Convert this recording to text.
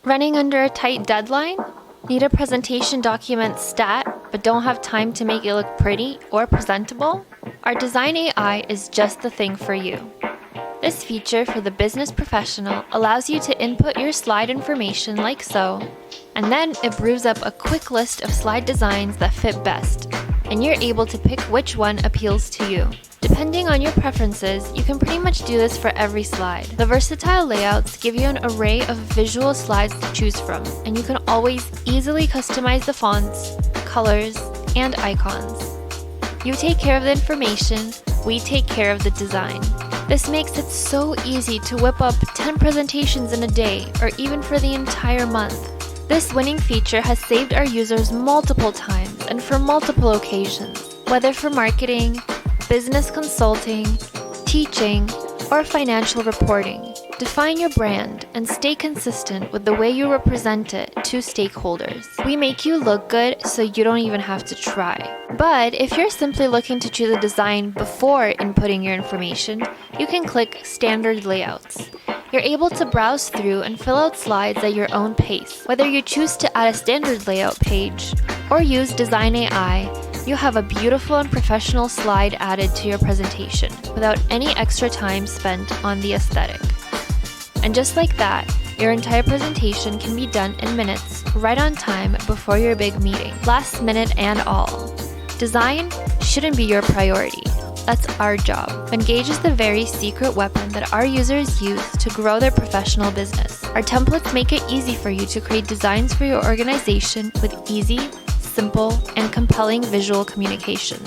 Running under a tight deadline? Need a presentation document stat, but don't have time to make it look pretty or presentable? Our Design AI is just the thing for you. This feature for the business professional allows you to input your slide information like so, and then it brews up a quick list of slide designs that fit best, and you're able to pick which one appeals to you. Depending on your preferences, you can pretty much do this for every slide. The versatile layouts give you an array of visual slides to choose from, and you can always easily customize the fonts, colors, and icons. You take care of the information, we take care of the design. This makes it so easy to whip up 10 presentations in a day, or even for the entire month. This winning feature has saved our users multiple times and for multiple occasions, whether for marketing, business consulting, teaching, or financial reporting. Define your brand and stay consistent with the way you represent it to stakeholders. We make you look good so you don't even have to try. But if you're simply looking to choose a design before inputting your information, you can click Standard Layouts. You're able to browse through and fill out slides at your own pace. Whether you choose to add a standard layout page or use Design AI, you have a beautiful and professional slide added to your presentation without any extra time spent on the aesthetic. And just like that, your entire presentation can be done in minutes, right on time before your big meeting, last minute and all. Design shouldn't be your priority. That's our job. Venngage is the very secret weapon that our users use to grow their professional business. Our templates make it easy for you to create designs for your organization with easy, simple, and compelling visual communication.